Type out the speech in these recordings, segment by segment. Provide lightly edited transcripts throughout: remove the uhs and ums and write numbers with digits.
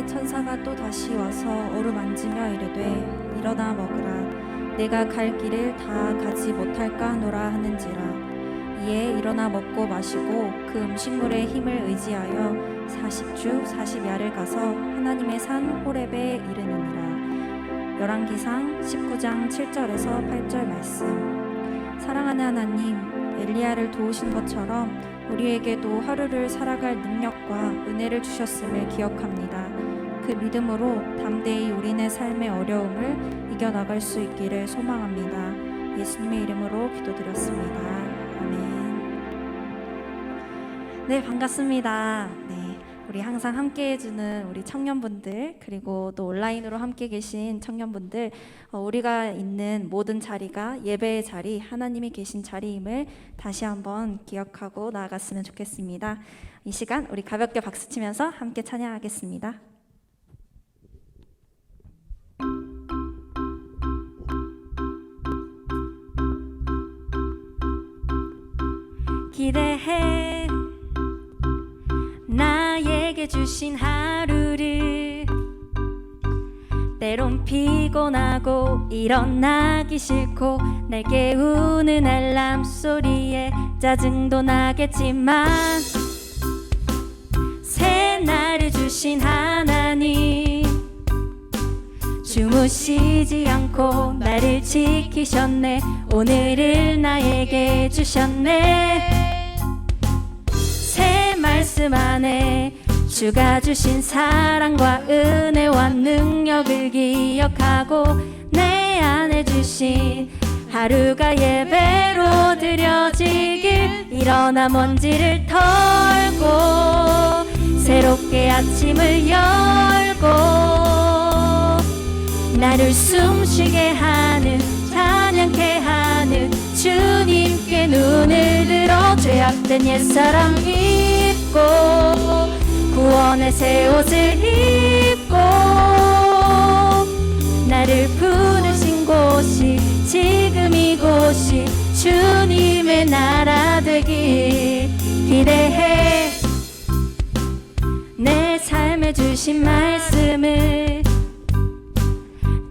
때에 천사가 또 다시 와서 어루만지며 이르되 일어나 먹으라. 내가 갈 길을 다 가지 못할까 하노라 하는지라. 이에 일어나 먹고 마시고 그 음식물의 힘을 의지하여 40주 40야를 가서 하나님의 산 호렙에 이르니라. 열왕기상 19장 7절에서 8절 말씀. 사랑하는 하나님, 엘리야를 도우신 것처럼 우리에게도 하루를 살아갈 능력과 은혜를 주셨음을 기억합니다. 그 믿음으로 담대히 우리네 삶의 어려움을 이겨나갈 수 있기를 소망합니다. 예수님의 이름으로 기도드렸습니다. 아멘. 네, 반갑습니다. 네, 우리 항상 함께 해주는 우리 청년분들, 그리고 또 온라인으로 함께 계신 청년분들, 우리가 있는 모든 자리가 예배의 자리, 하나님이 계신 자리임을 다시 한번 기억하고 나아갔으면 좋겠습니다. 이 시간 우리 가볍게 박수치면서 함께 찬양하겠습니다. 기대해 나에게 주신 하루를. 때론 피곤하고 일어나기 싫고 날 깨우는 알람 소리에 짜증도 나겠지만 새 날을 주신 하나님, 주무시지 않고 나를 지키셨네. 오늘을 나에게 주셨네. 새 말씀 안에 주가 주신 사랑과 은혜와 능력을 기억하고 내 안에 주신 하루가 예배로 드려지길. 일어나 먼지를 털고 새롭게 아침을 열고 나를 숨쉬게 하는, 찬양케 하는 주님께 눈을 들어 죄악된 옛사람 입고 구원의 새 옷을 입고 나를 부르신 곳이 지금 이곳이 주님의 나라 되길 기대해. 내 삶에 주신 말씀을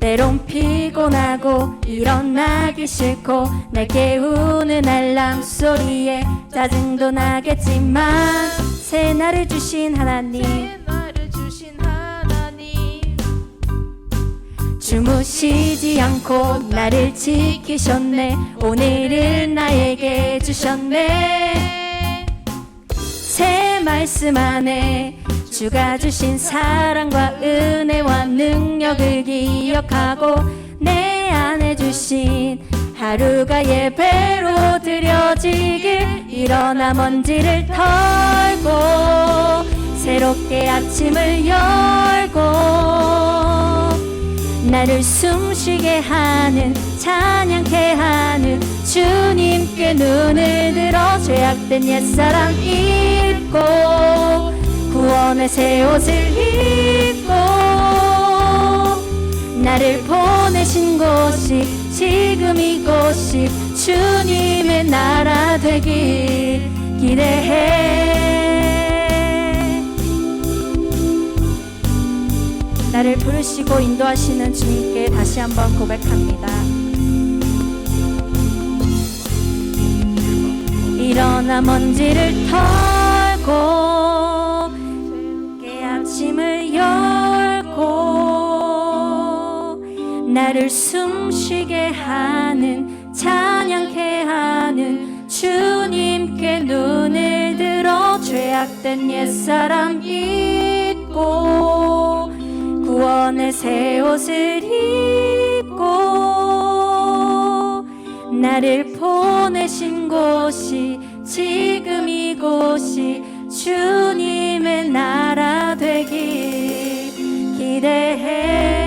때론 피곤하고 일어나기 싫고 날 깨우는 알람 소리에 짜증도 나겠지만 새 날을 주신 하나님, 주무시지 않고 나를 지키셨네. 오늘을 나에게 주셨네. 새 말씀 안에 주가 주신 사랑과 은혜와 능력을 기억하고 내 안에 주신 하루가 예배로 드려지길. 일어나 먼지를 털고 새롭게 아침을 열고 나를 숨쉬게 하는, 찬양케 하는 주님께 눈을 들어 죄악된 옛사람 입고 구원의 새 옷을 입고 나를 보내신 곳이 지금 이곳이 주님의 나라 되길 기대해. 나를 부르시고 인도하시는 주님께 다시 한번 고백합니다. 일어나 먼지를 털고 아침을 열고 나를 숨쉬게 하는, 찬양케 하는 주님께 눈을 들어 죄악된 옛사람 입고 구원의 새 옷을 입고 나를 보내신 곳이 지금 이곳이 주님의 나라 되길 기대해.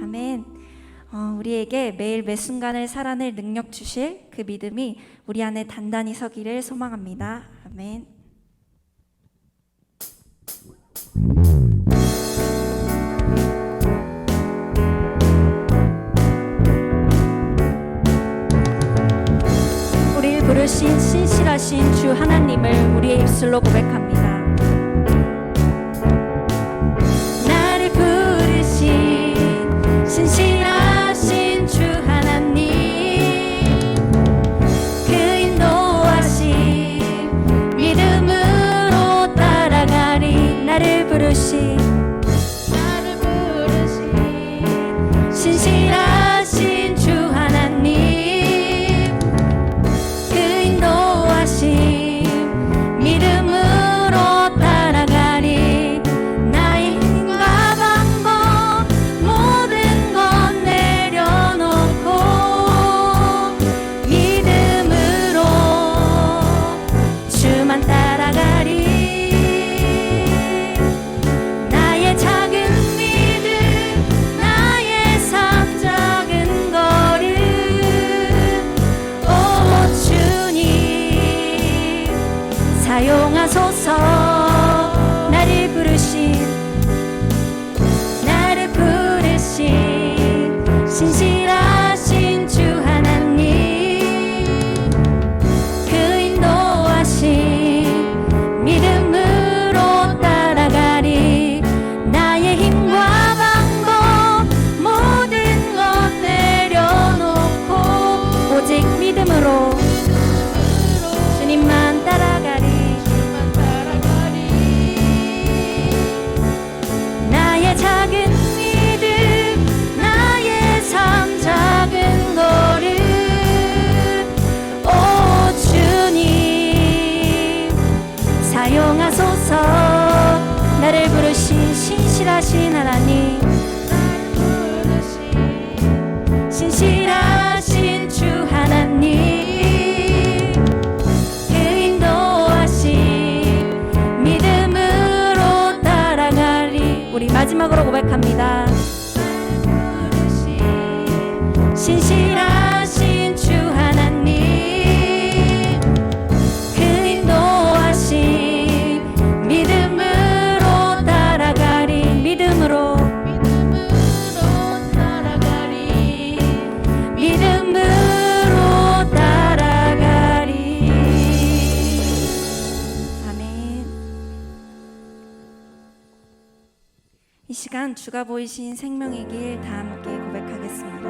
아멘. 우리에게 매일 매 순간을 살아낼 능력 주실 그 믿음이 우리 안에 단단히 서기를 소망합니다. 아멘. 우리를 부르신 신실하신 주 하나님을 우리의 입술로 고백합니다. 나의 작은 믿음 나의 삶 작은 걸음 오 주님 사용하소서 나를 부르신 신실하신 주 하나님 그 인도하신 믿음으로 따라가리 나의 힘과 방법 모든 것 내려놓고 오직 믿음으로 주님만 따라가리 나의 작은 믿음 나의 삶 작은 걸음 오 주님 사용하소서 나를 부르신 신실하신 하나님 신실하신 주 하나님 그 인도하신 믿음으로 따라가리 우리 마지막으로 고백합니다 신실하신 주 하나님 그 인도하신 믿음으로 따라가리 믿음으로 따라가리 믿음으로 따라가리 아멘. 이 시간 주가 보이신 생명의 길 다 함께 고백하겠습니다.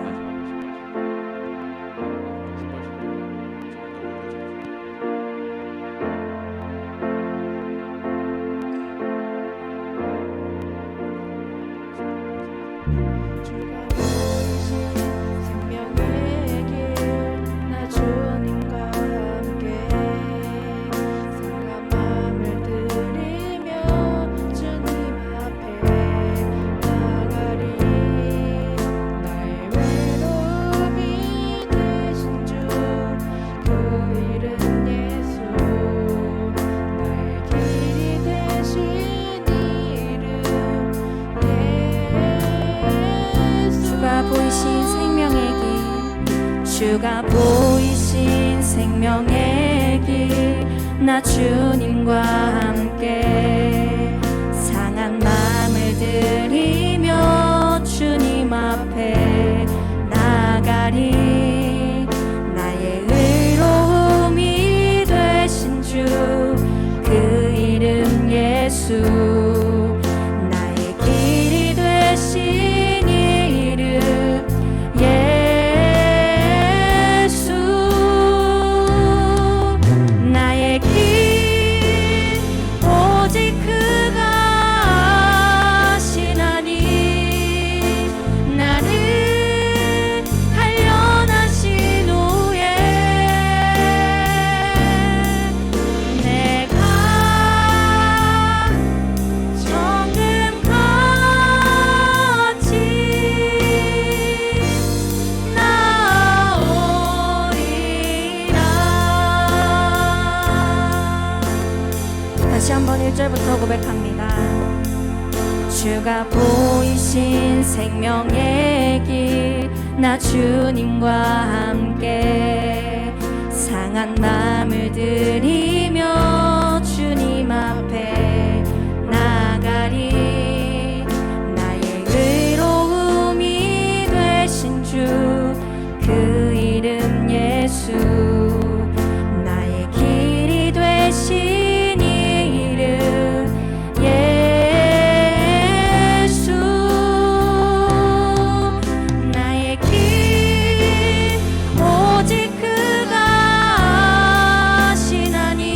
주가 보이신 생명의 길 나 주님과 함께 상한 마음을 들이며 주님 앞에 나가리 나의 의로움이 되신 주 그 이름 예수 나의 길이 되신 이름 다시 한번 1절부터 고백합니다. 주가 보이신 생명의 길 나 주님과 함께 상한 마음을 들이며 주님 앞에 나가리 나의 의로움이 되신 주 그 이름 예수 나의 길이 되신 예수 나의 길 오직 그가 하시나니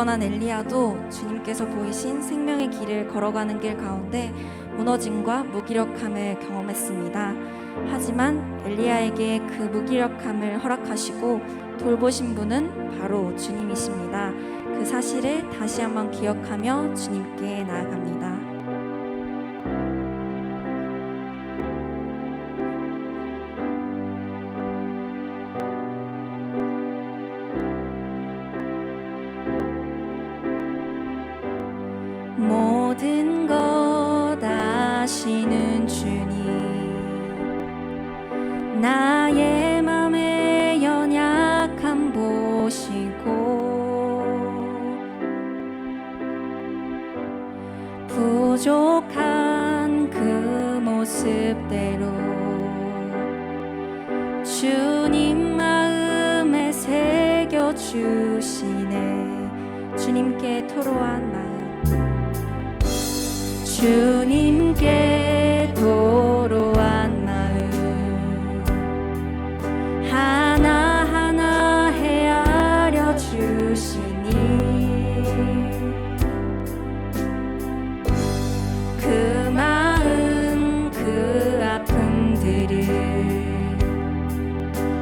굳건한 엘리야도 주님께서 보이신 생명의 길을 걸어가는 길 가운데 무너짐과 무기력함을 경험했습니다. 하지만 엘리야에게 그 무기력함을 허락하시고 돌보신 분은 바로 주님이십니다. 그 사실을 다시 한번 기억하며 주님께 나아갑니다. 모든 것 아시는 주님, 나의 맘의 연약함 보시고 부족한 그 모습대로 주님 마음에 새겨주시네. 주님께 토로한 마음, 주님께 도로한 마음 하나하나 헤아려 주시니 그 마음 그 아픔들을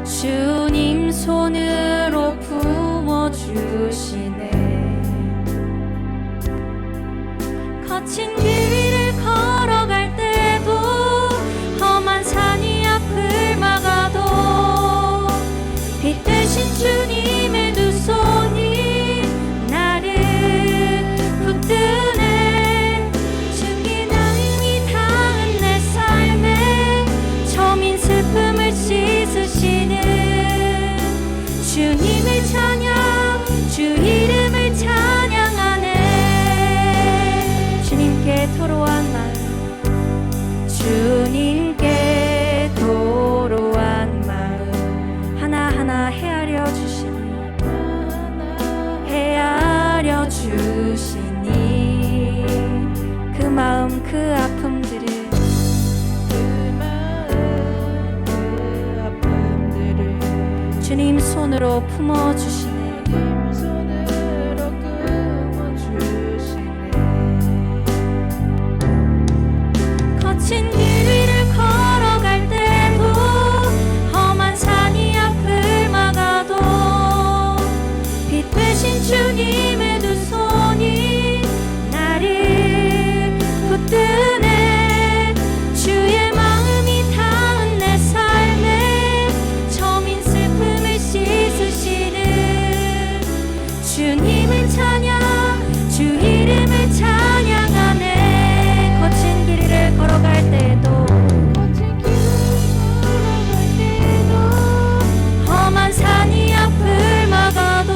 주님 손으로 품어주시네. 거친 길을 걸어갈 때도 험한 산이 앞을 막아도 빛 대신 주님의 두 손이 나를 붙드네. 주기 나음이 닿은 내 삶에 처민 슬픔을 씻으시는 주님을 찬양, 주 이름을 찬양하네. 주님께 토로한 마음, 주님께 도로한 마음 하나하나 헤아려 주시니 그 마음 그 아픔들을 주님 손으로 품어주시네. 거친 길 위를 걸어갈 때도 험한 산이 앞을 막아도 빛 되신 주님의 두 손이 나를 붙드네. 주의 마음이 닿은 내 삶에 처민 슬픔을 씻으시는 주님을 찬양, 주 이름을 찬양하네. 거친 길을 걸어갈 때도 험한 산이 앞을 막아도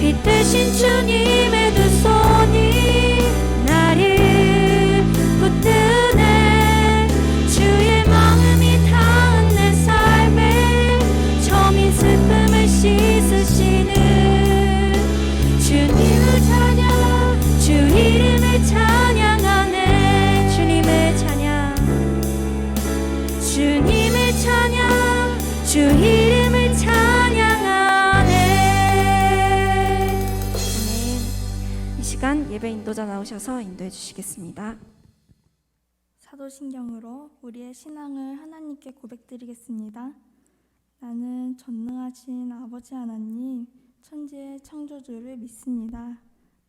빛 되신 주님의 두 손이 나를 붙드네. 주의 마음이 닿은 내 삶에 처민 슬픔을 씻으시는 주님을 찬양, 주 이름을 찬양하네. 주님을 찬양, 주님을 찬양, 주 이름을 찬양하네. 아멘. 이 시간 예배 인도자 나오셔서 인도해 주시겠습니다. 사도신경으로 우리의 신앙을 하나님께 고백드리겠습니다. 나는 전능하신 아버지 하나님, 천지의 창조주를 믿습니다.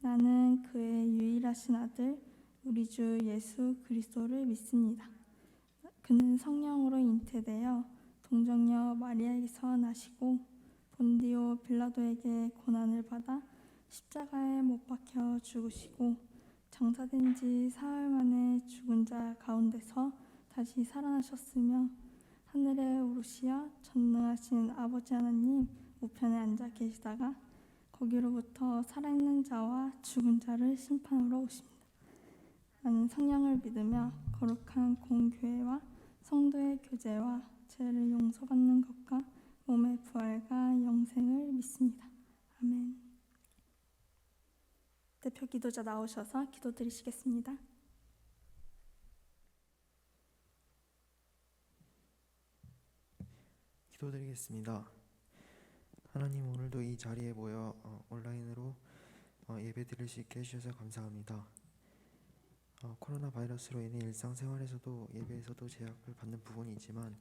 나는 그의 유일하신 아들, 우리 주 예수 그리스도를 믿습니다. 그는 성령으로 잉태되어 동정녀 마리아에게서 나시고 본디오 빌라도에게 고난을 받아 십자가에 못 박혀 죽으시고 장사된 지 사흘 만에 죽은 자 가운데서 다시 살아나셨으며 하늘에 오르시어 전능하신 아버지 하나님 우편에 앉아 계시다가 거기로부터 살아있는 자와 죽은 자를 심판하러 오십니다. 나는 성령을 믿으며 거룩한 공교회와 성도의 교제와 죄를 용서받는 것과 몸의 부활과 영생을 믿습니다. 아멘. 대표 기도자 나오셔서 기도드리시겠습니다. 기도드리겠습니다. 하나님, 오늘도 이 자리에 모여 온라인으로 예배 드릴 수 있게 해주셔서 감사합니다. 코로나 바이러스로 인해 일상생활에서도 예배에서도 제약을 받는 부분이 있지만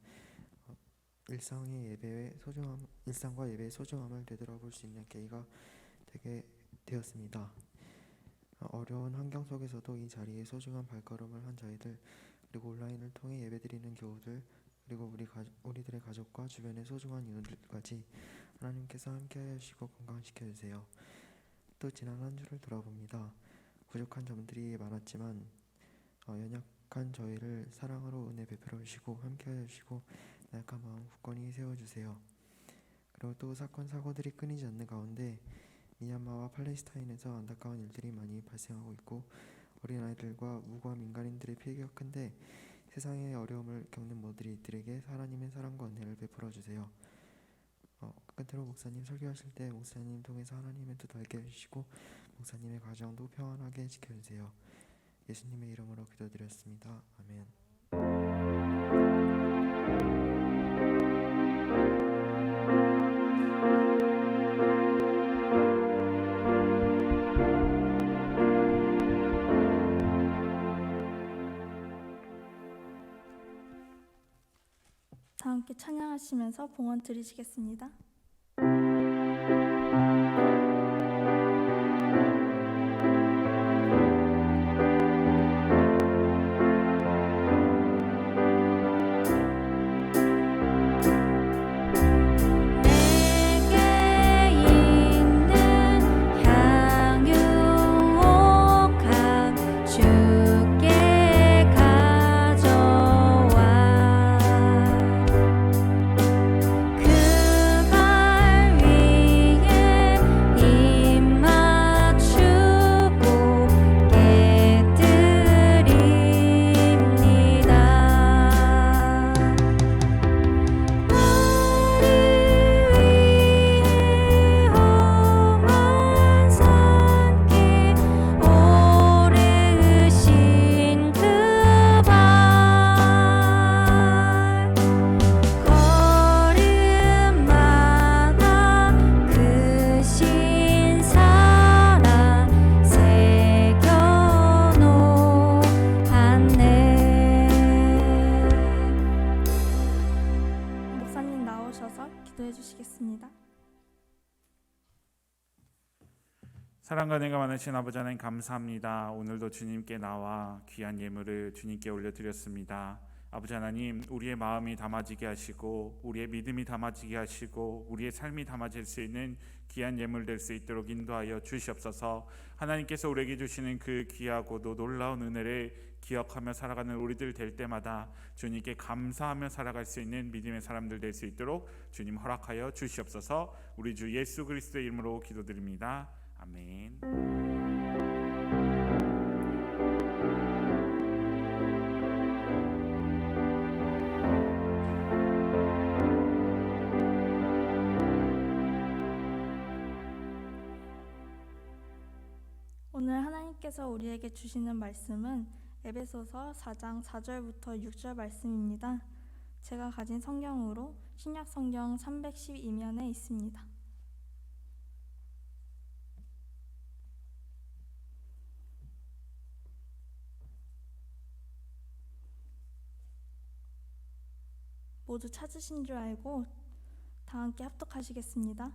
일상과 예배의 소중함을 되돌아볼 수 있는 계기가 되게 되었습니다. 어려운 환경 속에서도 이 자리에 소중한 발걸음을 한 저희들, 그리고 온라인을 통해 예배드리는 교우들, 그리고 우리들의 가족과 주변의 소중한 이웃들까지 하나님께서 함께하여 주시고 건강시켜 주세요. 또 지난 한 주를 돌아봅니다. 부족한 점들이 많았지만 연약한 저희를 사랑으로 은혜 베풀어 주시고 함께하여 주시고 나약한 마음 굳건히 세워주세요. 그리고 또 사건 사고들이 끊이지 않는 가운데 미얀마와 팔레스타인에서 안타까운 일들이 많이 발생하고 있고 어린아이들과 무고한 민간인들의 피해가 큰데 세상의 어려움을 겪는 모두들에게 하나님의 사랑과 은혜를 베풀어 주세요. 끝으로 목사님 설교하실 때 목사님 통해서 하나님의 뜻 알게 해주시고 목사님의 가정도 평안하게 지켜주세요. 예수님의 이름으로 기도드렸습니다. 아멘. 다 함께 찬양하시면서 봉헌 드리시겠습니다. 내게 있는 향유옥합 주께 가져와 그 발 위에 입 맞추고 깨뜨립니다. 험한 산길 오르신 그 발 걸음마다 그 신사랑 새겨놓았네. 목사님 나오셔서 기도해 주시겠습니다. 사랑과 은혜가 많으신 아버지 하나님 감사합니다. 오늘도 주님께 나와 귀한 예물을 주님께 올려드렸습니다. 아버지 하나님, 우리의 마음이 담아지게 하시고 우리의 믿음이 담아지게 하시고 우리의 삶이 담아질 수 있는 귀한 예물 될 수 있도록 인도하여 주시옵소서. 하나님께서 우리에게 주시는 그 귀하고도 놀라운 은혜를 기억하며 살아가는 우리들 될 때마다 주님께 감사하며 살아갈 수 있는 믿음의 사람들 될 수 있도록 주님 허락하여 주시옵소서. 우리 주 예수 그리스도의 이름으로 기도드립니다. 아멘. 오늘 하나님께서 우리에게 주시는 말씀은 에베소서 4장 4절부터 6절 말씀입니다. 제가 가진 성경으로 신약 성경 312면에 있습니다. 모두 찾으신 줄 알고 다 함께 합독하시겠습니다.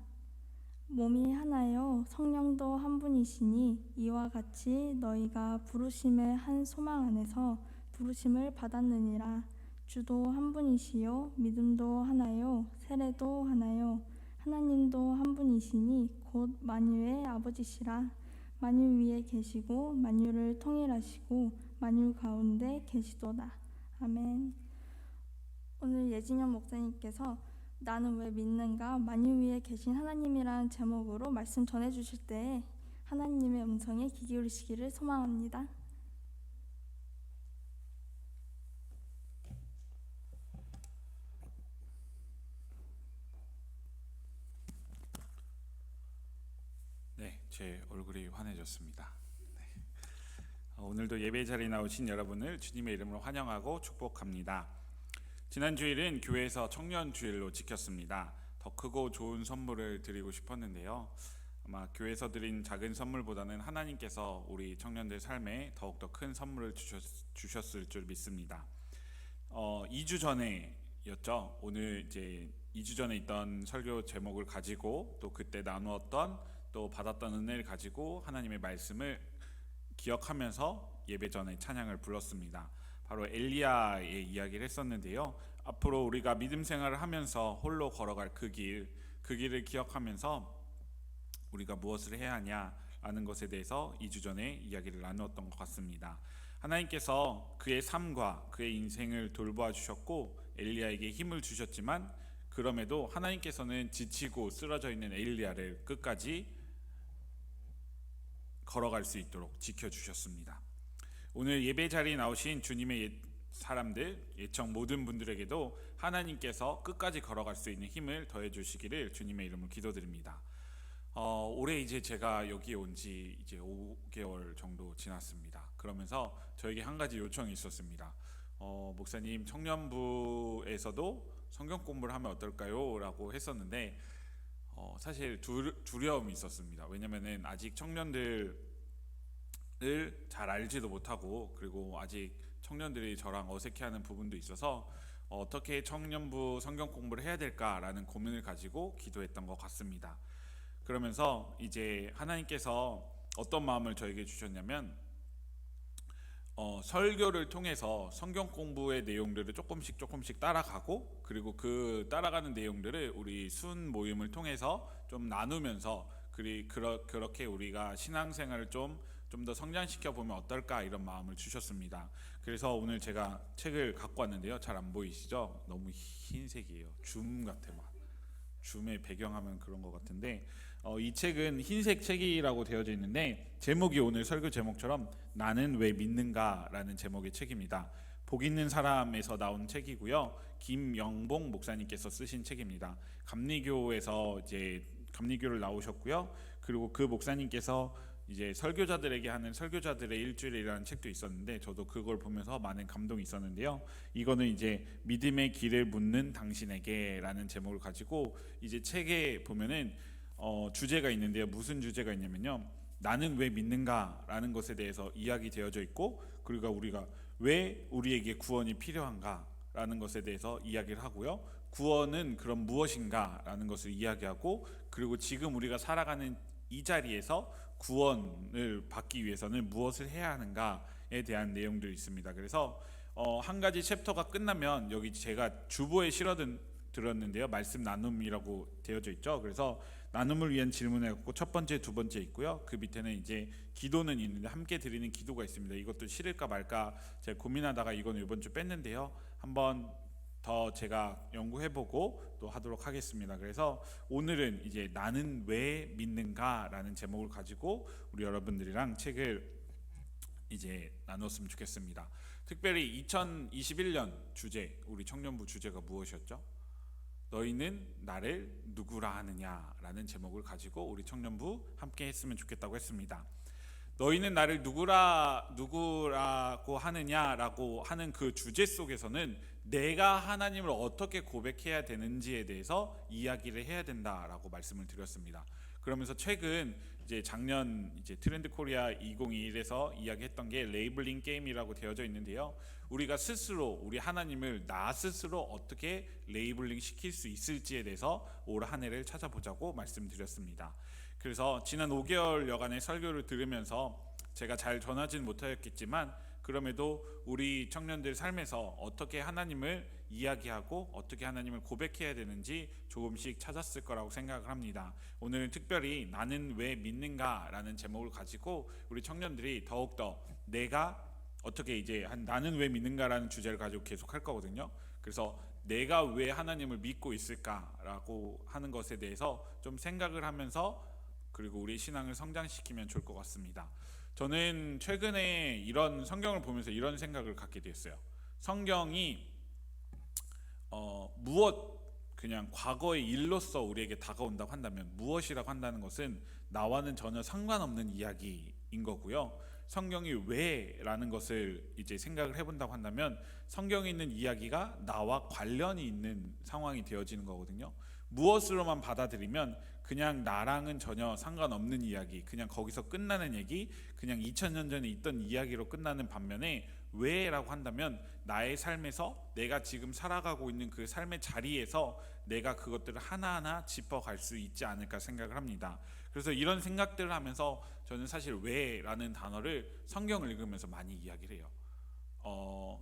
몸이 하나요 성령도 한 분이시니 이와 같이 너희가 부르심의 한 소망 안에서 부르심을 받았느니라. 주도 한 분이시요 믿음도 하나요 세례도 하나요 하나님도 한 분이시니 곧 만유의 아버지시라. 만유 위에 계시고 만유를 통일하시고 만유 가운데 계시도다. 아멘. 오늘 예진영 목사님께서 나는 왜 믿는가? 만유 위에 계신 하나님이라는 제목으로 말씀 전해주실 때 하나님의 음성에 귀 기울이시기를 소망합니다. 네, 제 얼굴이 환해졌습니다. 네. 오늘도 예배 자리에 나오신 여러분을 주님의 이름으로 환영하고 축복합니다. 지난 주일은 교회에서 청년 주일로 지켰습니다. 더 크고 좋은 선물을 드리고 싶었는데요. 아마 교회에서 드린 작은 선물보다는 하나님께서 우리 청년들 삶에 더욱더 큰 선물을 주셨을 줄 믿습니다. 2주 전에였죠. 오늘 이제 2주 전에 있던 설교 제목을 가지고 또 그때 나누었던 또 받았던 은혜를 가지고 하나님의 말씀을 기억하면서 예배 전에 찬양을 불렀습니다. 바로 엘리야의 이야기를 했었는데요. 앞으로 우리가 믿음 생활을 하면서 홀로 걸어갈 그 길을 기억하면서 우리가 무엇을 해야 하냐라는 것에 대해서 2주 전에 이야기를 나누었던 것 같습니다. 하나님께서 그의 삶과 그의 인생을 돌보아 주셨고 엘리야에게 힘을 주셨지만 그럼에도 하나님께서는 지치고 쓰러져 있는 엘리야를 끝까지 걸어갈 수 있도록 지켜주셨습니다. 오늘 예배 자리에 나오신 주님의 사람들, 예청 모든 분들에게도 하나님께서 끝까지 걸어갈 수 있는 힘을 더해 주시기를 주님의 이름으로 기도드립니다. 올해 이제 제가 여기에 온 지 이제 5개월 정도 지났습니다. 그러면서 저에게 한 가지 요청이 있었습니다. 목사님, 청년부에서도 성경 공부를 하면 어떨까요? 라고 했었는데 사실 두려움이 있었습니다. 왜냐면은 아직 청년들을 잘 알지도 못하고 그리고 아직 청년들이 저랑 어색해하는 부분도 있어서 어떻게 청년부 성경 공부를 해야 될까라는 고민을 가지고 기도했던 것 같습니다. 그러면서 이제 하나님께서 어떤 마음을 저에게 주셨냐면 설교를 통해서 성경 공부의 내용들을 조금씩 따라가고 그리고 그 따라가는 내용들을 우리 순 모임을 통해서 좀 나누면서 그렇게 우리가 신앙생활을 좀 더 성장시켜 보면 어떨까 이런 마음을 주셨습니다. 그래서 오늘 제가 책을 갖고 왔는데요. 잘 안 보이시죠? 너무 흰색이에요. 줌 같아 막. 줌의 배경하면 그런 것 같은데 이 책은 흰색 책이라고 되어져 있는데 제목이 오늘 설교 제목처럼 나는 왜 믿는가라는 제목의 책입니다. 복 있는 사람에서 나온 책이고요. 김영봉 목사님께서 쓰신 책입니다. 감리교에서 이제 감리교를 나오셨고요. 그리고 그 목사님께서 이제 설교자들에게 하는 설교자들의 일주일이라는 책도 있었는데 저도 그걸 보면서 많은 감동이 있었는데요. 이거는 이제 믿음의 길을 묻는 당신에게라는 제목을 가지고 이제 책에 보면은 주제가 있는데요. 무슨 주제가 있냐면요. 나는 왜 믿는가라는 것에 대해서 이야기되어져 있고 그리고 우리가 왜 우리에게 구원이 필요한가라는 것에 대해서 이야기를 하고요. 구원은 그럼 무엇인가라는 것을 이야기하고 그리고 지금 우리가 살아가는 이 자리에서 구원을 받기 위해서는 무엇을 해야 하는가에 대한 내용들이 있습니다. 그래서 한 가지 챕터가 끝나면 여기 제가 주보에 들었는데요. 말씀 나눔이라고 되어져 있죠. 그래서 나눔을 위한 질문을 갖고 첫 번째, 두 번째 있고요. 그 밑에는 이제 기도는 있는데 함께 드리는 기도가 있습니다. 이것도 실을까 말까 제가 고민하다가 이건 이번 주 뺐는데요. 한번 더 제가 연구해보고 또 하도록 하겠습니다. 그래서 오늘은 이제 나는 왜 믿는가라는 제목을 가지고 우리 여러분들이랑 책을 이제 나눴으면 좋겠습니다. 특별히 2021년 주제, 우리 청년부 주제가 무엇이었죠? 너희는 나를 누구라 하느냐라는 제목을 가지고 우리 청년부 함께 했으면 좋겠다고 했습니다. 너희는 나를 누구라고 하느냐라고 하는 그 주제 속에서는 내가 하나님을 어떻게 고백해야 되는지에 대해서 이야기를 해야 된다라고 말씀을 드렸습니다. 그러면서 최근 이제 작년 이제 트렌드 코리아 2021에서 이야기했던 게 레이블링 게임이라고 되어져 있는데요. 우리가 스스로 우리 하나님을 나 스스로 어떻게 레이블링 시킬 수 있을지에 대해서 올 한 해를 찾아보자고 말씀드렸습니다. 그래서 지난 5개월여간의 설교를 들으면서 제가 잘 전하지는 못하였겠지만 그럼에도 우리 청년들 삶에서 어떻게 하나님을 이야기하고 어떻게 하나님을 고백해야 되는지 조금씩 찾았을 거라고 생각을 합니다. 오늘 특별히 나는 왜 믿는가라는 제목을 가지고 우리 청년들이 더욱더 내가 어떻게 이제 나는 왜 믿는가라는 주제를 가지고 계속 할 거거든요. 그래서 내가 왜 하나님을 믿고 있을까라고 하는 것에 대해서 좀 생각을 하면서 그리고 우리 신앙을 성장시키면 좋을 것 같습니다. 저는 최근에 이런 성경을 보면서 이런 생각을 갖게 됐어요. 성경이 그냥 과거의 일로서 우리에게 다가온다고 한다면 무엇이라고 한다는 것은 나와는 전혀 상관없는 이야기인 거고요. 성경이 왜라는 것을 이제 생각을 해본다고 한다면 성경에 있는 이야기가 나와 관련이 있는 상황이 되어지는 거거든요. 무엇으로만 받아들이면 그냥 나랑은 전혀 상관없는 이야기, 그냥 거기서 끝나는 얘기, 그냥 2000년 전에 있던 이야기로 끝나는 반면에 왜라고 한다면 나의 삶에서 내가 지금 살아가고 있는 그 삶의 자리에서 내가 그것들을 하나하나 짚어갈 수 있지 않을까 생각을 합니다. 그래서 이런 생각들을 하면서 저는 사실 왜라는 단어를 성경을 읽으면서 많이 이야기를 해요.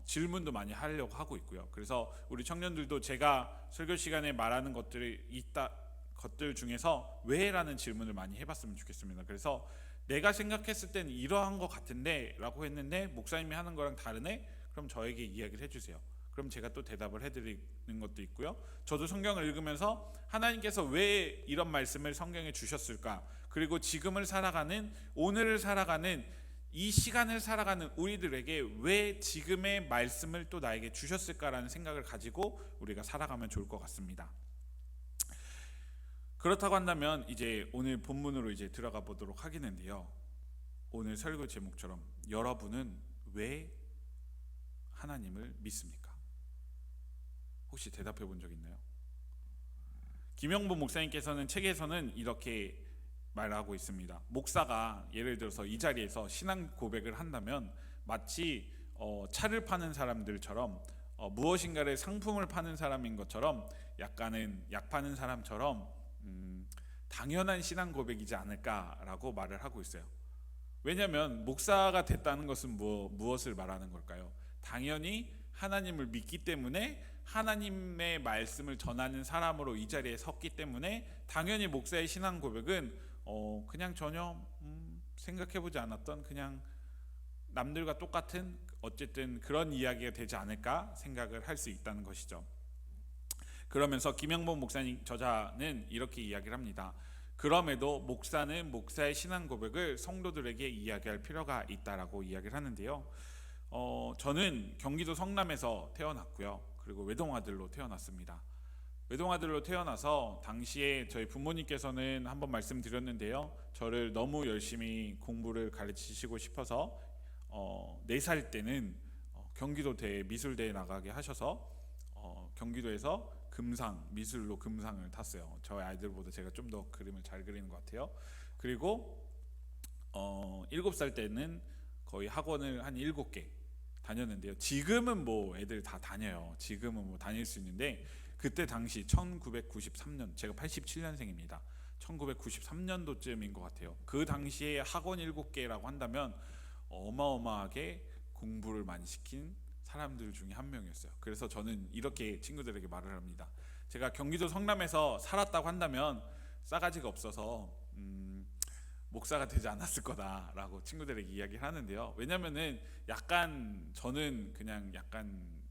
질문도 많이 하려고 하고 있고요. 그래서 우리 청년들도 제가 설교 시간에 말하는 것들 중에서 왜라는 질문을 많이 해봤으면 좋겠습니다. 그래서 내가 생각했을 때는 이러한 것 같은데 라고 했는데 목사님이 하는 거랑 다르네? 그럼 저에게 이야기를 해주세요. 그럼 제가 또 대답을 해드리는 것도 있고요. 저도 성경을 읽으면서 하나님께서 왜 이런 말씀을 성경에 주셨을까? 그리고 지금을 살아가는, 오늘을 살아가는, 이 시간을 살아가는 우리들에게 왜 지금의 말씀을 또 나에게 주셨을까라는 생각을 가지고 우리가 살아가면 좋을 것 같습니다. 그렇다고 한다면 이제 오늘 본문으로 이제 들어가 보도록 하겠는데요. 오늘 설교 제목처럼 여러분은 왜 하나님을 믿습니까? 혹시 대답해 본 적 있나요? 김영보 목사님께서는 책에서는 이렇게 말하고 있습니다. 목사가 예를 들어서 이 자리에서 신앙 고백을 한다면 마치 차를 파는 사람들처럼 무엇인가를 상품을 파는 사람인 것처럼 약간은 약 파는 사람처럼 당연한 신앙 고백이지 않을까라고 말을 하고 있어요. 왜냐하면 목사가 됐다는 것은 무엇을 말하는 걸까요? 당연히 하나님을 믿기 때문에 하나님의 말씀을 전하는 사람으로 이 자리에 섰기 때문에 당연히 목사의 신앙 고백은 그냥 전혀 생각해보지 않았던 그냥 남들과 똑같은 어쨌든 그런 이야기가 되지 않을까 생각을 할 수 있다는 것이죠. 그러면서 김영복 목사님 저자는 이렇게 이야기를 합니다. 그럼에도 목사는 목사의 신앙 고백을 성도들에게 이야기할 필요가 있다라고 이야기를 하는데요. 저는 경기도 성남에서 태어났고요. 그리고 외동아들로 태어났습니다. 외동아들로 태어나서 당시에 저희 부모님께서는 한번 말씀드렸는데요. 저를 너무 열심히 공부를 가르치시고 싶어서 4살 때는 경기도 미술대에 나가게 하셔서 경기도에서 미술로 금상을 탔어요. 저희 아이들보다 제가 좀 더 그림을 잘 그리는 것 같아요. 그리고 7살 때는 거의 학원을 한 7개 다녔는데요. 지금은 뭐 애들 다 다녀요. 지금은 뭐 다닐 수 있는데 그때 당시 1993년, 제가 87년생입니다. 1993년도쯤인 것 같아요. 그 당시에 학원 7개라고 한다면 어마어마하게 공부를 많이 시킨 사람들 중에 한 명이었어요. 그래서 저는 이렇게 친구들에게 말을 합니다. 제가 경기도 성남에서 살았다고 한다면 싸가지가 없어서 목사가 되지 않았을 거다라고 친구들에게 이야기를 하는데요. 왜냐면은 약간 저는 그냥 약간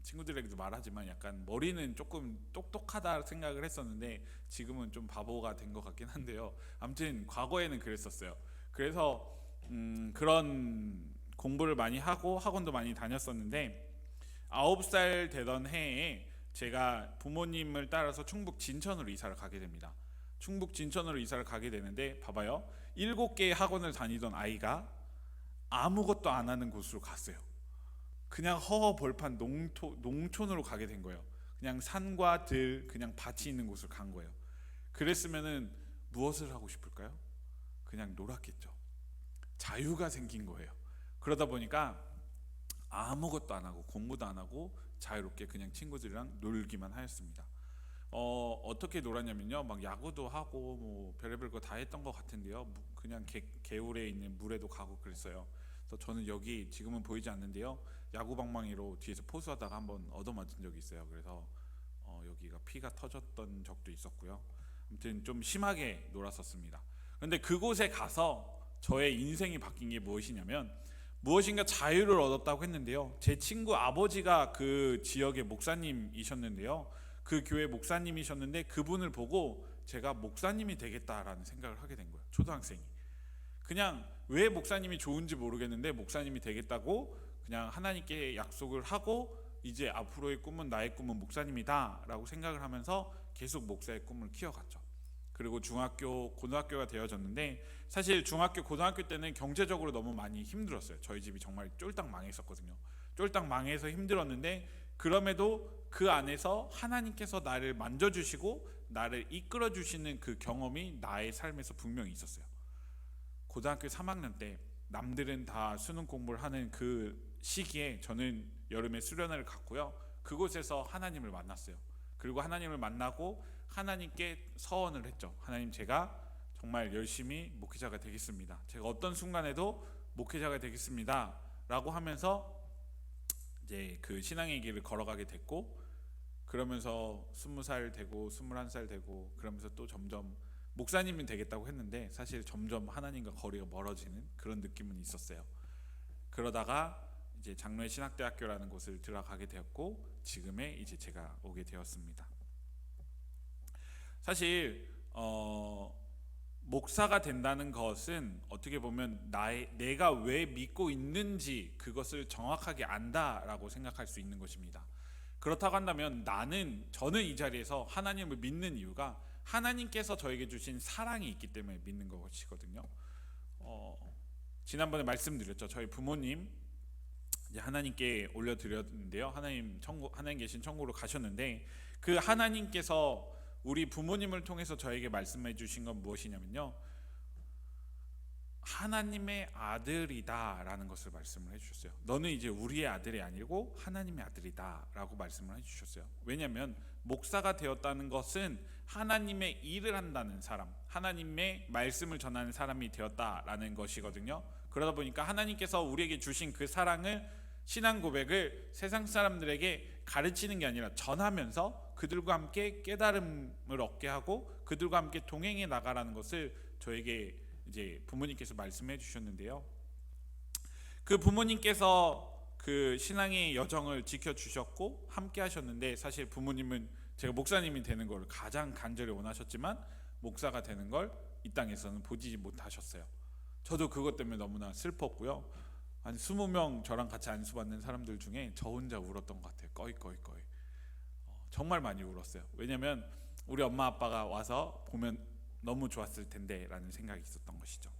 친구들에게도 말하지만 약간 머리는 조금 똑똑하다 생각을 했었는데 지금은 좀 바보가 된 것 같긴 한데요. 아무튼 과거에는 그랬었어요. 그래서 그런 공부를 많이 하고 학원도 많이 다녔었는데 9살 되던 해에 제가 부모님을 따라서 충북 진천으로 이사를 가게 됩니다. 충북 진천으로 이사를 가게 되는데 봐봐요. 7개의 학원을 다니던 아이가 아무것도 안 하는 곳으로 갔어요. 그냥 허허벌판 농촌으로 가게 된 거예요. 그냥 산과 들, 그냥 밭이 있는 곳으로 간 거예요. 그랬으면은 무엇을 하고 싶을까요? 그냥 놀았겠죠. 자유가 생긴 거예요. 그러다 보니까 아무것도 안 하고 공부도 안 하고 자유롭게 그냥 친구들이랑 놀기만 하였습니다. 어떻게 놀았냐면요, 막 야구도 하고 뭐 별의별 거 다 했던 것 같은데요. 그냥 개울에 있는 물에도 가고 그랬어요. 그래서 저는 여기 지금은 보이지 않는데요, 야구 방망이로 뒤에서 포수하다가 한번 얻어맞은 적이 있어요. 그래서 여기가 피가 터졌던 적도 있었고요. 아무튼 좀 심하게 놀았었습니다. 그런데 그곳에 가서 저의 인생이 바뀐 게 무엇이냐면 무엇인가 자유를 얻었다고 했는데요. 제 친구 아버지가 그 지역의 목사님이셨는데요. 그 교회 목사님이셨는데 그분을 보고 제가 목사님이 되겠다라는 생각을 하게 된 거예요. 초등학생이. 그냥 왜 목사님이 좋은지 모르겠는데 목사님이 되겠다고 그냥 하나님께 약속을 하고 이제 앞으로의 꿈은 나의 꿈은 목사님이다 라고 생각을 하면서 계속 목사의 꿈을 키워갔죠. 그리고 중학교, 고등학교가 되어졌는데 사실 중학교, 고등학교 때는 경제적으로 너무 많이 힘들었어요. 저희 집이 정말 쫄딱 망했었거든요. 쫄딱 망해서 힘들었는데 그럼에도 그 안에서 하나님께서 나를 만져주시고 나를 이끌어 주시는 그 경험이 나의 삶에서 분명히 있었어요. 고등학교 3학년 때 남들은 다 수능 공부를 하는 그 시기에 저는 여름에 수련회를 갔고요. 그곳에서 하나님을 만났어요. 그리고 하나님을 만나고 하나님께 서원을 했죠. 하나님, 제가 정말 열심히 목회자가 되겠습니다. 제가 어떤 순간에도 목회자가 되겠습니다 라고 하면서 이제 그 신앙의 길을 걸어가게 됐고, 그러면서 20살 되고 21살 되고 그러면서 또 점점 목사님이 되겠다고 했는데 사실 점점 하나님과 거리가 멀어지는 그런 느낌은 있었어요. 그러다가 이제 장로의 신학대학교라는 곳을 들어가게 되었고 지금의 이제 제가 오게 되었습니다. 사실 목사가 된다는 것은 어떻게 보면 내가 왜 믿고 있는지 그것을 정확하게 안다라고 생각할 수 있는 것입니다. 그렇다고 한다면 저는 이 자리에서 하나님을 믿는 이유가 하나님께서 저에게 주신 사랑이 있기 때문에 믿는 것이거든요. 지난번에 말씀드렸죠. 저희 부모님 이제 하나님께 올려드렸는데요. 하나님 계신 천국으로 가셨는데 그 하나님께서 우리 부모님을 통해서 저에게 말씀해 주신 건 무엇이냐면요, 하나님의 아들이다라는 것을 말씀을 해주셨어요. 너는 이제 우리의 아들이 아니고 하나님의 아들이다라고 말씀을 해주셨어요. 왜냐하면 목사가 되었다는 것은 하나님의 일을 한다는 사람, 하나님의 말씀을 전하는 사람이 되었다라는 것이거든요. 그러다 보니까 하나님께서 우리에게 주신 그 사랑을, 신앙 고백을 세상 사람들에게 가르치는 게 아니라 전하면서 그들과 함께 깨달음을 얻게 하고 그들과 함께 동행해 나가라는 것을 저에게 이제 부모님께서 말씀해 주셨는데요. 그 부모님께서 그 신앙의 여정을 지켜주셨고 함께 하셨는데, 사실 부모님은 제가 목사님이 되는 걸 가장 간절히 원하셨지만 목사가 되는 걸 이 땅에서는 보지 못하셨어요. 저도 그것 때문에 너무나 슬펐고요. 한 20명 저랑 같이 안수받는 사람들 중에 저 혼자 울었던 것 같아요. 거의 정말 많이 울었어요. 왜냐하면 우리 엄마 아빠가 와서 보면 너무 좋았을 텐데 라는 생각이 있었던 것이죠.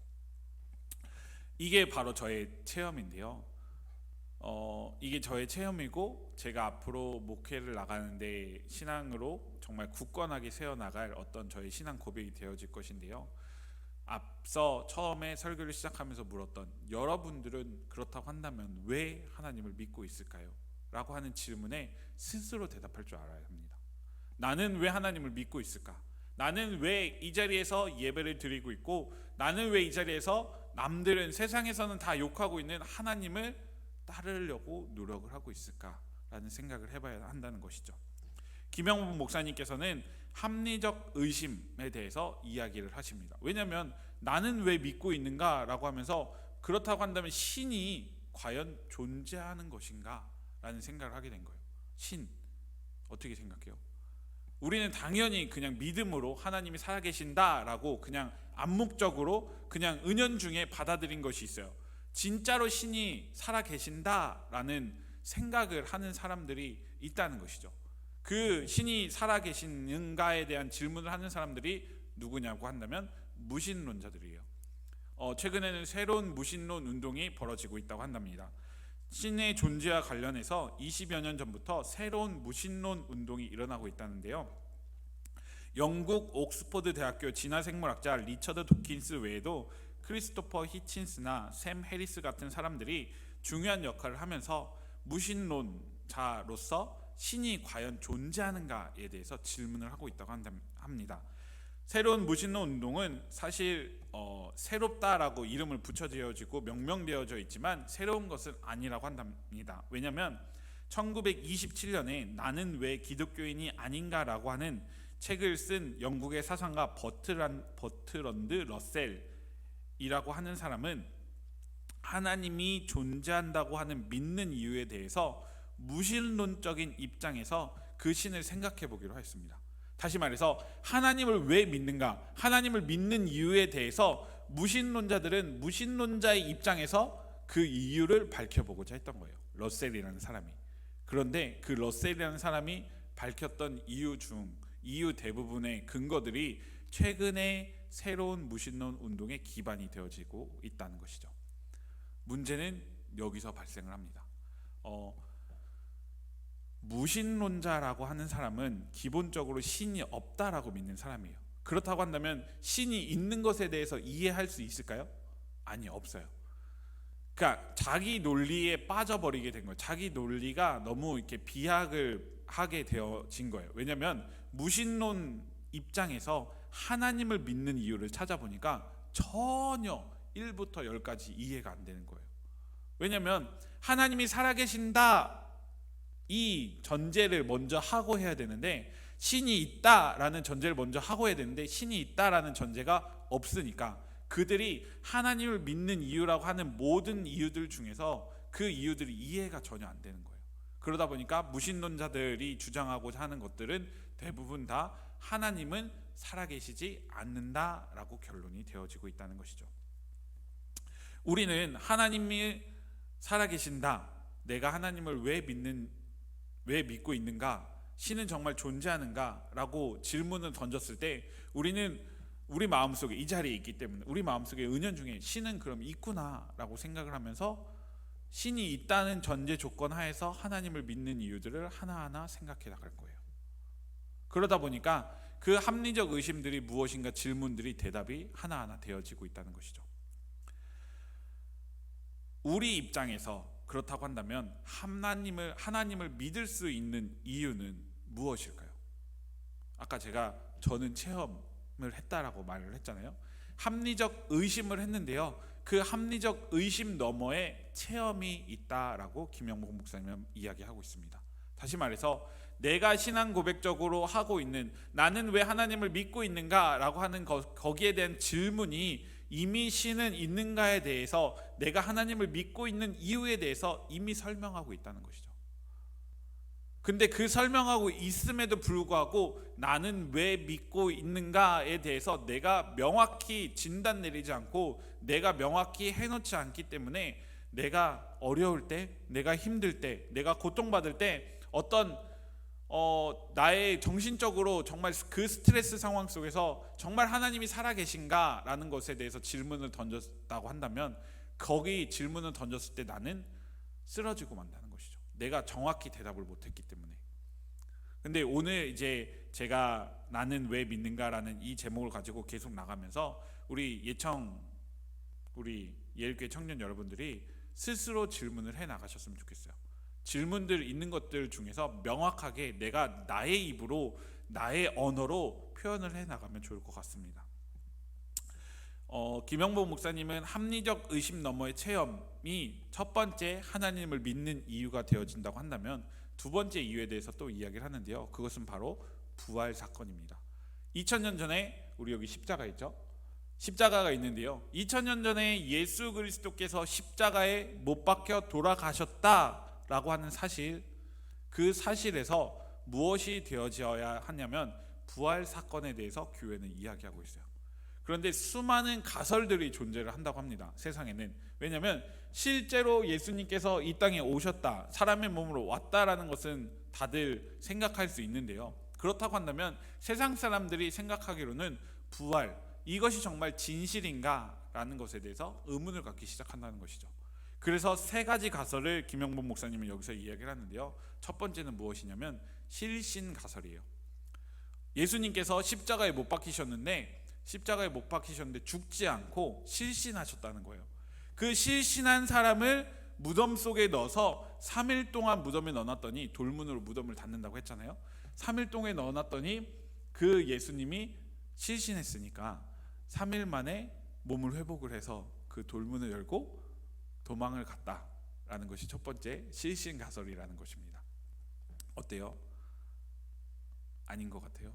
이게 바로 저의 체험인데요. 이게 저의 체험이고 제가 앞으로 목회를 나가는데 신앙으로 정말 굳건하게 세워나갈 어떤 저의 신앙 고백이 되어질 것인데요. 앞서 처음에 설교를 시작하면서 물었던, 여러분들은 그렇다고 한다면 왜 하나님을 믿고 있을까요? 라고 하는 질문에 스스로 대답할 줄 알아야 합니다. 나는 왜 하나님을 믿고 있을까? 나는 왜 이 자리에서 예배를 드리고 있고, 나는 왜 이 자리에서 남들은 세상에서는 다 욕하고 있는 하나님을 따르려고 노력을 하고 있을까라는 생각을 해봐야 한다는 것이죠. 김영범 목사님께서는 합리적 의심에 대해서 이야기를 하십니다. 왜냐하면 나는 왜 믿고 있는가라고 하면서 그렇다고 한다면 신이 과연 존재하는 것인가 라는 생각을 하게 된 거예요. 신, 어떻게 생각해요? 우리는 당연히 그냥 믿음으로 하나님이 살아계신다라고 그냥 암묵적으로 그냥 은연중에 받아들인 것이 있어요. 진짜로 신이 살아계신다라는 생각을 하는 사람들이 있다는 것이죠. 그 신이 살아계시는가에 대한 질문을 하는 사람들이 누구냐고 한다면 무신론자들이에요. 최근에는 새로운 무신론 운동이 벌어지고 있다고 한답니다. 신의 존재와 관련해서 20여 년 전부터 새로운 무신론 운동이 일어나고 있다는데요. 영국 옥스퍼드 대학교 진화생물학자 리처드 도킨스 외에도 크리스토퍼 히친스나 샘 해리스 같은 사람들이 중요한 역할을 하면서 무신론자로서 신이 과연 존재하는가에 대해서 질문을 하고 있다고 합니다. 새로운 무신론 운동은 사실 새롭다라고 이름을 붙여지어지고 명명되어져 있지만 새로운 것은 아니라고 한답니다. 왜냐하면 1927년에 나는 왜 기독교인이 아닌가라고 하는 책을 쓴 영국의 사상가 버트런드 러셀이라고 하는 사람은 하나님이 존재한다고 하는 믿는 이유에 대해서 무신론적인 입장에서 그 신을 생각해 보기로 했습니다. 다시 말해서 하나님을 왜 믿는가, 하나님을 믿는 이유에 대해서 무신론자들은 무신론자의 입장에서 그 이유를 밝혀보고자 했던 거예요. 러셀이라는 사람이. 그런데 그 러셀이라는 사람이 밝혔던 이유 대부분의 근거들이 최근에 새로운 무신론 운동의 기반이 되어지고 있다는 것이죠. 문제는 여기서 발생을 합니다. 무신론자라고 하는 사람은 기본적으로 신이 없다라고 믿는 사람이에요. 그렇다고 한다면 신이 있는 것에 대해서 이해할 수 있을까요? 아니, 없어요. 그러니까 자기 논리에 빠져버리게 된 거예요. 자기 논리가 너무 이렇게 비약을 하게 되어진 거예요. 왜냐하면 무신론 입장에서 하나님을 믿는 이유를 찾아보니까 전혀 1부터 10까지 이해가 안 되는 거예요. 왜냐하면 하나님이 살아계신다 이 전제를 먼저 하고 해야 되는데, 신이 있다라는 전제를 먼저 하고 해야 되는데 신이 있다라는 전제가 없으니까 그들이 하나님을 믿는 이유라고 하는 모든 이유들 중에서 그 이유들이 이해가 전혀 안 되는 거예요. 그러다 보니까 무신론자들이 주장하고자 하는 것들은 대부분 다 하나님은 살아계시지 않는다라고 결론이 되어지고 있다는 것이죠. 우리는 하나님이 살아계신다, 내가 하나님을 왜 믿고 있는가, 신은 정말 존재하는가 라고 질문을 던졌을 때 우리는 우리 마음속에 이 자리에 있기 때문에 우리 마음속에 은연중에 신은 그럼 있구나 라고 생각을 하면서 신이 있다는 전제 조건 하에서 하나님을 믿는 이유들을 하나하나 생각해 나갈 거예요. 그러다 보니까 그 합리적 의심들이 무엇인가 질문들이 대답이 하나하나 되어지고 있다는 것이죠. 우리 입장에서 그렇다고 한다면 하나님을 믿을 수 있는 이유는 무엇일까요? 아까 저는 체험을 했다라고 말을 했잖아요. 합리적 의심을 했는데요, 그 합리적 의심 너머에 체험이 있다라고 김영복 목사님은 이야기하고 있습니다. 다시 말해서 내가 신앙 고백적으로 하고 있는 나는 왜 하나님을 믿고 있는가라고 하는 거기에 대한 질문이 이미 신은 있는가에 대해서, 내가 하나님을 믿고 있는 이유에 대해서 이미 설명하고 있다는 것이죠. 근데 그 설명하고 있음에도 불구하고 나는 왜 믿고 있는가에 대해서 내가 명확히 진단 내리지 않고 내가 명확히 해놓지 않기 때문에 내가 어려울 때, 내가 힘들 때, 내가 고통받을 때 어떤 나의 정신적으로 정말 그 스트레스 상황 속에서 정말 하나님이 살아계신가 라는 것에 대해서 질문을 던졌다고 한다면, 거기 질문을 던졌을 때 나는 쓰러지고 만다는 것이죠. 내가 정확히 대답을 못했기 때문에. 근데 오늘 이제 제가 나는 왜 믿는가라는 이 제목을 가지고 계속 나가면서 우리 예일교회 청년 여러분들이 스스로 질문을 해 나가셨으면 좋겠어요. 질문들 있는 것들 중에서 명확하게 내가 나의 입으로, 나의 언어로 표현을 해 나가면 좋을 것 같습니다. 김영복 목사님은 합리적 의심 너머의 체험이 첫 번째 하나님을 믿는 이유가 되어진다고 한다면, 두 번째 이유에 대해서 또 이야기를 하는데요, 그것은 바로 부활 사건입니다. 2000년 전에 우리 여기 십자가 있죠? 십자가가 있는데요, 2000년 전에 예수 그리스도께서 십자가에 못 박혀 돌아가셨다라고 하는 사실, 그 사실에서 무엇이 되어져야 하냐면 부활 사건에 대해서 교회는 이야기하고 있어요. 그런데 수많은 가설들이 존재를 한다고 합니다, 세상에는. 왜냐하면 실제로 예수님께서 이 땅에 오셨다, 사람의 몸으로 왔다라는 것은 다들 생각할 수 있는데요, 그렇다고 한다면 세상 사람들이 생각하기로는 부활, 이것이 정말 진실인가 라는 것에 대해서 의문을 갖기 시작한다는 것이죠. 그래서 세 가지 가설을 김영복 목사님은 여기서 이야기를 하는데요, 첫 번째는 무엇이냐면 실신 가설이에요. 예수님께서 십자가에 못 박히셨는데 죽지 않고 실신하셨다는 거예요. 그 실신한 사람을 무덤 속에 넣어서 3일 동안 무덤에 넣어놨더니, 돌문으로 무덤을 닫는다고 했잖아요. 3일 동안 넣어놨더니 그 예수님이 실신했으니까 3일 만에 몸을 회복을 해서 그 돌문을 열고 도망을 갔다라는 것이 첫 번째 실신 가설이라는 것입니다. 어때요? 아닌 것 같아요?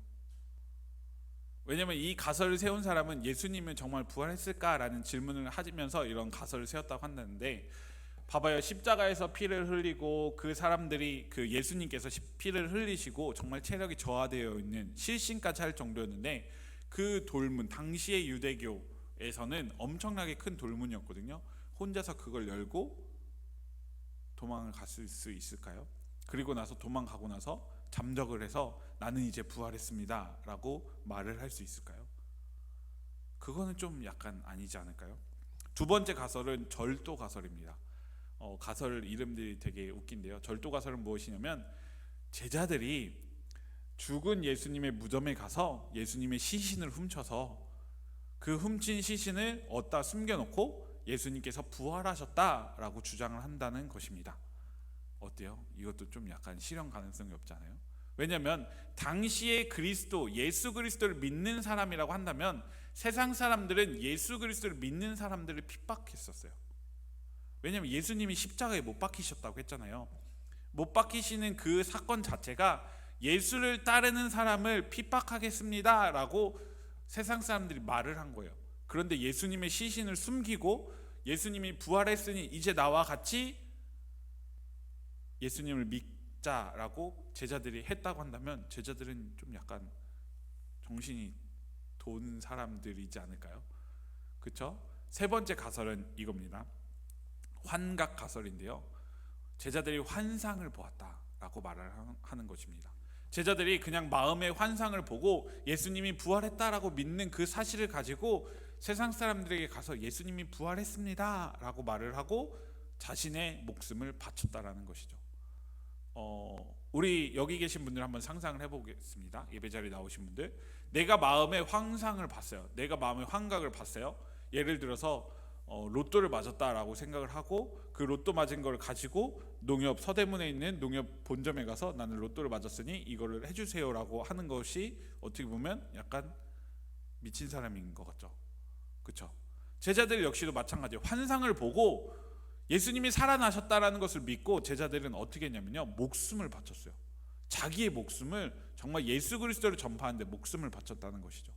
왜냐하면 이 가설을 세운 사람은 예수님은 정말 부활했을까라는 질문을 하면서 이런 가설을 세웠다고 한다는데, 봐봐요. 십자가에서 피를 흘리고 그 사람들이, 그 예수님께서 피를 흘리시고 정말 체력이 저하되어 있는 실신까지 할 정도였는데, 그 돌문, 당시의 유대교에서는 엄청나게 큰 돌문이었거든요. 혼자서 그걸 열고 도망을 갔을 수 있을까요? 그리고 나서 도망가고 나서 잠적을 해서 나는 이제 부활했습니다 라고 말을 할 수 있을까요? 그거는 좀 약간 아니지 않을까요? 두 번째 가설은 절도 가설입니다. 가설 이름들이 되게 웃긴데요, 절도 가설은 무엇이냐면 제자들이 죽은 예수님의 무덤에 가서 예수님의 시신을 훔쳐서 그 훔친 시신을 어디다 숨겨놓고 예수님께서 부활하셨다라고 주장을 한다는 것입니다. 어때요? 이것도 좀 약간 실현 가능성이 없잖아요. 왜냐하면 당시에 그리스도, 예수 그리스도를 믿는 사람이라고 한다면 세상 사람들은 예수 그리스도를 믿는 사람들을 핍박했었어요. 왜냐하면 예수님이 십자가에 못 박히셨다고 했잖아요. 못 박히시는 그 사건 자체가 예수를 따르는 사람을 핍박하겠습니다 라고 세상 사람들이 말을 한 거예요. 그런데 예수님의 시신을 숨기고 예수님이 부활했으니 이제 나와 같이 예수님을 믿자라고 제자들이 했다고 한다면 제자들은 좀 약간 정신이 돈 사람들이지 않을까요? 그렇죠? 세 번째 가설은 이겁니다. 환각 가설인데요. 제자들이 환상을 보았다라고 말을 하는 것입니다. 제자들이 그냥 마음의 환상을 보고 예수님이 부활했다라고 믿는 그 사실을 가지고 세상 사람들에게 가서 예수님이 부활했습니다 라고 말을 하고 자신의 목숨을 바쳤다라는 것이죠. 우리 여기 계신 분들 한번 상상을 해보겠습니다. 예배 자리에 나오신 분들, 내가 마음의 환상을 봤어요. 내가 마음의 환각을 봤어요. 예를 들어서 로또를 맞았다라고 생각을 하고 그 로또 맞은 걸 가지고 농협 서대문에 있는 농협 본점에 가서 나는 로또를 맞았으니 이거를 해주세요라고 하는 것이 어떻게 보면 약간 미친 사람인 것 같죠. 그렇죠? 제자들 역시도 마찬가지예요. 환상을 보고 예수님이 살아나셨다라는 것을 믿고 제자들은 어떻게 했냐면요, 목숨을 바쳤어요. 자기의 목숨을 정말 예수 그리스도를 전파하는데 목숨을 바쳤다는 것이죠.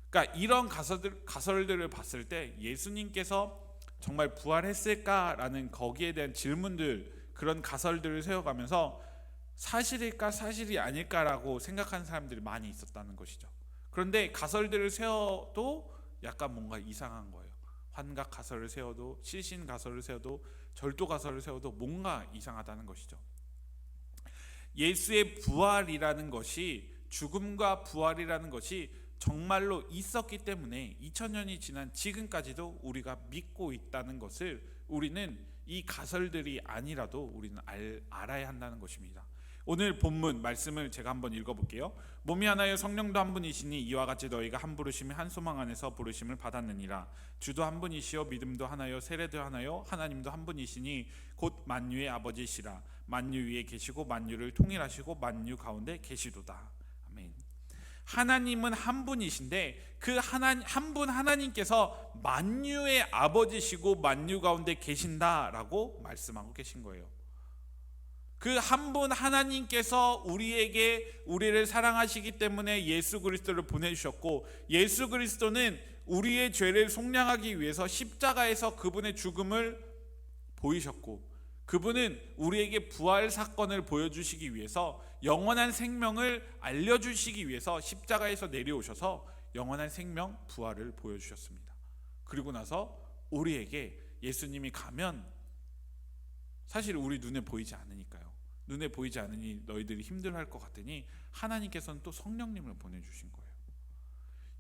그러니까 이런 가설들을 봤을 때 예수님께서 정말 부활했을까라는 거기에 대한 질문들, 그런 가설들을 세워가면서 사실일까 사실이 아닐까라고 생각하는 사람들이 많이 있었다는 것이죠. 그런데 가설들을 세워도 약간 뭔가 이상한 거예요. 환각 가설을 세워도, 시신 가설을 세워도, 절도 가설을 세워도 뭔가 이상하다는 것이죠. 예수의 부활이라는 것이, 죽음과 부활이라는 것이 정말로 있었기 때문에 2000년이 지난 지금까지도 우리가 믿고 있다는 것을 우리는 이 가설들이 아니라도 우리는 알아야 한다는 것입니다. 오늘 본문 말씀을 제가 한번 읽어볼게요. 몸이 하나여 성령도 한 분이시니 이와 같이 너희가 한 부르심이 한 소망 안에서 부르심을 받았느니라. 주도 한 분이시요 믿음도 하나요 세례도 하나요 하나님도 한 분이시니 곧 만유의 아버지시라. 만유 위에 계시고 만유를 통일하시고 만유 가운데 계시도다. 아멘. 하나님은 한 분이신데 그 한 분 하나님께서 만유의 아버지시고 만유 가운데 계신다라고 말씀하고 계신 거예요. 그 한 분 하나님께서 우리를 사랑하시기 때문에 예수 그리스도를 보내주셨고, 예수 그리스도는 우리의 죄를 속량하기 위해서 십자가에서 그분의 죽음을 보이셨고, 그분은 우리에게 부활 사건을 보여주시기 위해서, 영원한 생명을 알려주시기 위해서 십자가에서 내려오셔서 영원한 생명 부활을 보여주셨습니다. 그리고 나서 우리에게 예수님이 가면, 사실 우리 눈에 보이지 않으니까요. 눈에 보이지 않으니 너희들이 힘들어할 것 같으니 하나님께서는 또 성령님을 보내주신 거예요.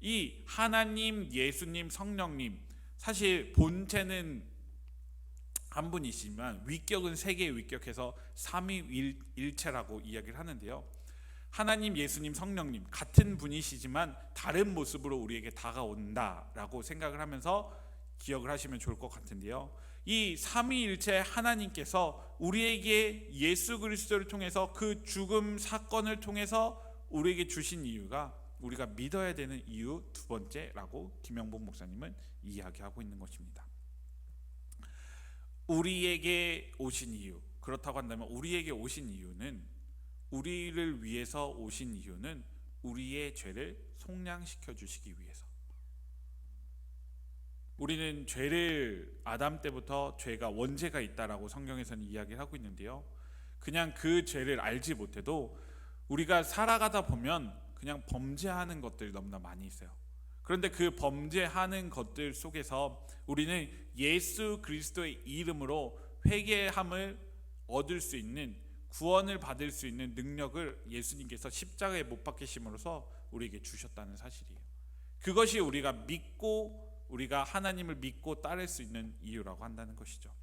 이 하나님, 예수님, 성령님, 사실 본체는 한 분이시지만 위격은 세 개의 위격해서 삼위일체라고 이야기를 하는데요. 하나님, 예수님, 성령님 같은 분이시지만 다른 모습으로 우리에게 다가온다라고 생각을 하면서 기억을 하시면 좋을 것 같은데요. 이 삼위일체 하나님께서 우리에게 예수 그리스도를 통해서 그 죽음 사건을 통해서 우리에게 주신 이유가 우리가 믿어야 되는 이유 두 번째라고 김영복 목사님은 이야기하고 있는 것입니다. 우리에게 오신 이유, 그렇다고 한다면 우리에게 오신 이유는, 우리를 위해서 오신 이유는 우리의 죄를 속량시켜 주시기 위해서. 우리는 죄를, 아담 때부터 죄가 원죄가 있다라고 성경에서는 이야기를 하고 있는데요. 그냥 그 죄를 알지 못해도 우리가 살아가다 보면 그냥 범죄하는 것들이 너무나 많이 있어요. 그런데 그 범죄하는 것들 속에서 우리는 예수 그리스도의 이름으로 회개함을 얻을 수 있는, 구원을 받을 수 있는 능력을 예수님께서 십자가에 못 박히심으로써 우리에게 주셨다는 사실이에요. 그것이 우리가 하나님을 믿고 따를 수 있는 이유라고 한다는 것이죠.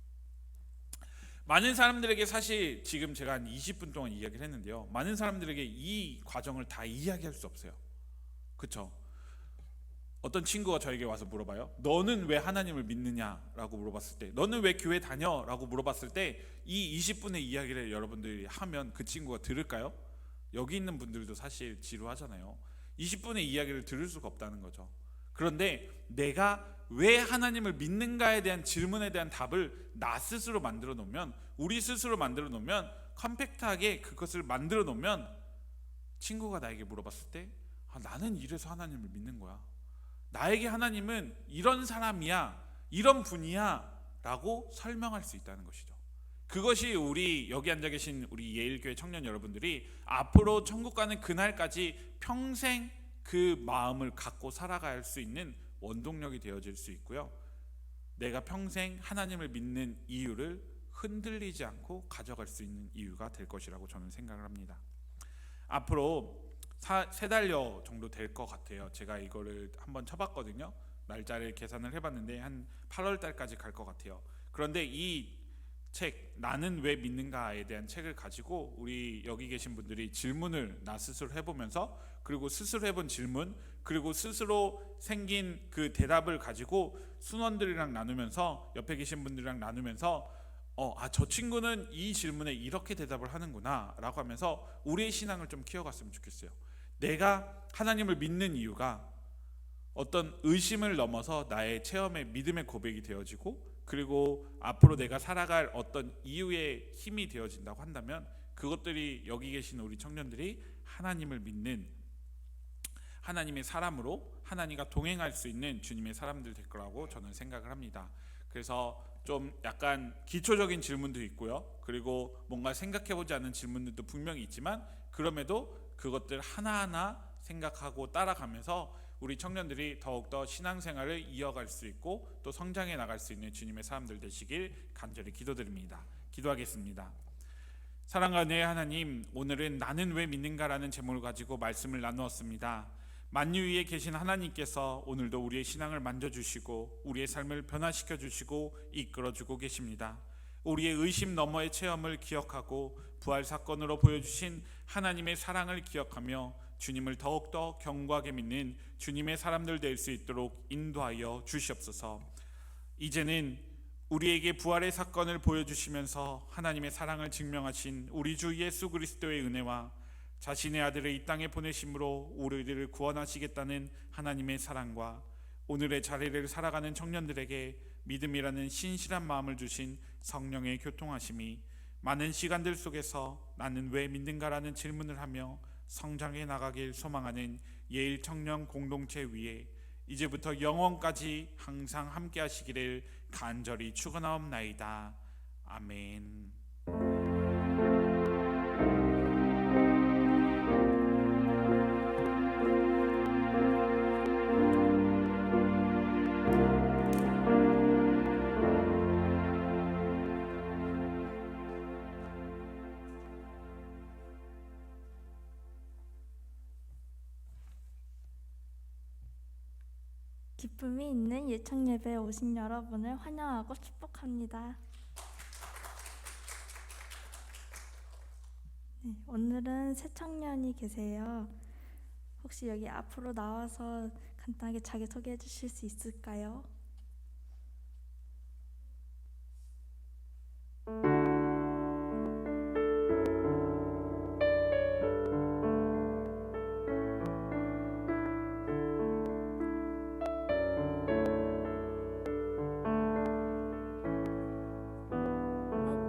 많은 사람들에게 사실 지금 제가 한 20분 동안 이야기를 했는데요, 많은 사람들에게 이 과정을 다 이야기할 수 없어요. 그렇죠? 어떤 친구가 저에게 와서 물어봐요. 너는 왜 하나님을 믿느냐라고 물어봤을 때, 너는 왜 교회 다녀라고 물어봤을 때 이 20분의 이야기를 여러분들이 하면 그 친구가 들을까요? 여기 있는 분들도 사실 지루하잖아요. 20분의 이야기를 들을 수가 없다는 거죠. 그런데 내가 왜 하나님을 믿는가에 대한 질문에 대한 답을 나 스스로 만들어 놓으면, 우리 스스로 만들어 놓으면, 컴팩트하게 그것을 만들어 놓으면, 친구가 나에게 물어봤을 때 나는 이래서 하나님을 믿는 거야, 나에게 하나님은 이런 사람이야, 이런 분이야 라고 설명할 수 있다는 것이죠. 그것이 우리 여기 앉아 계신 우리 예일교회 청년 여러분들이 앞으로 천국 가는 그날까지 평생 그 마음을 갖고 살아갈 수 있는 원동력이 되어질 수 있고요, 내가 평생 하나님을 믿는 이유를 흔들리지 않고 가져갈 수 있는 이유가 될 것이라고 저는 생각을 합니다. 앞으로 3달여 정도 될 것 같아요. 제가 이거를 한번 쳐봤거든요. 날짜를 계산을 해봤는데 한 8월 달까지 갈 것 같아요. 그런데 이 책, 나는 왜 믿는가에 대한 책을 가지고 우리 여기 계신 분들이 질문을 나 스스로 해보면서, 그리고 스스로 해본 질문, 그리고 스스로 생긴 그 대답을 가지고 순원들이랑 나누면서, 옆에 계신 분들이랑 나누면서 저 친구는 이 질문에 이렇게 대답을 하는구나 라고 하면서 우리의 신앙을 좀 키워갔으면 좋겠어요. 내가 하나님을 믿는 이유가 어떤 의심을 넘어서 나의 체험의 믿음의 고백이 되어지고, 그리고 앞으로 내가 살아갈 어떤 이유의 힘이 되어진다고 한다면, 그것들이 여기 계신 우리 청년들이 하나님을 믿는 하나님의 사람으로 하나님과 동행할 수 있는 주님의 사람들 될 거라고 저는 생각을 합니다. 그래서 좀 약간 기초적인 질문도 있고요, 그리고 뭔가 생각해보지 않은 질문들도 분명히 있지만, 그럼에도 그것들 하나하나 생각하고 따라가면서 우리 청년들이 더욱더 신앙생활을 이어갈 수 있고 또 성장해 나갈 수 있는 주님의 사람들 되시길 간절히 기도드립니다. 기도하겠습니다. 사랑과 은혜의 하나님, 오늘은 나는 왜 믿는가라는 제목을 가지고 말씀을 나누었습니다. 만유 위에 계신 하나님께서 오늘도 우리의 신앙을 만져주시고 우리의 삶을 변화시켜 주시고 이끌어 주고 계십니다. 우리의 의심 너머의 체험을 기억하고 부활 사건으로 보여주신 하나님의 사랑을 기억하며 주님을 더욱더 견고하게 믿는 주님의 사람들 될 수 있도록 인도하여 주시옵소서. 이제는 우리에게 부활의 사건을 보여주시면서 하나님의 사랑을 증명하신 우리 주 예수 그리스도의 은혜와 자신의 아들을 이 땅에 보내심으로 우리들을 구원하시겠다는 하나님의 사랑과 오늘의 자리를 살아가는 청년들에게 믿음이라는 신실한 마음을 주신 성령의 교통하심이 많은 시간들 속에서 나는 왜 믿는가라는 질문을 하며 성장해 나가길 소망하는 예일 청년 공동체 위에 이제부터 영원까지 항상 함께 하시기를 간절히 축원하옵나이다. 아멘. 기쁨이 있는 예청 예배에 오신 여러분을 환영하고 축복합니다. 네, 오늘은 새 청년이 계세요. 혹시 여기 앞으로 나와서 간단하게 자기소개해 주실 수 있을까요?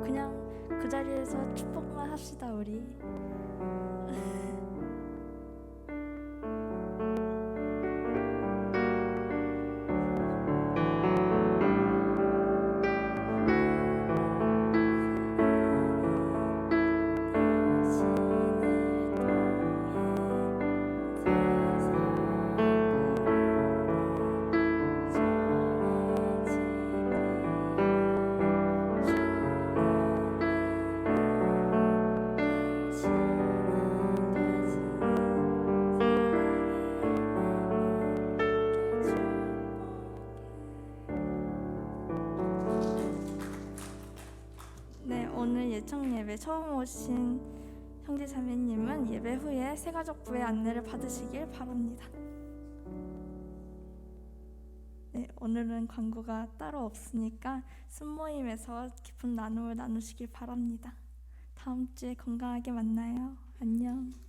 그냥 그 자리에서 축복만 합시다 우리. 초청 예배 처음 오신 형제 자매님은 예배 후에 새가족부의 안내를 받으시길 바랍니다. 네, 오늘은 광고가 따로 없으니까 순모임에서 깊은 나눔을 나누시길 바랍니다. 다음 주에 건강하게 만나요. 안녕.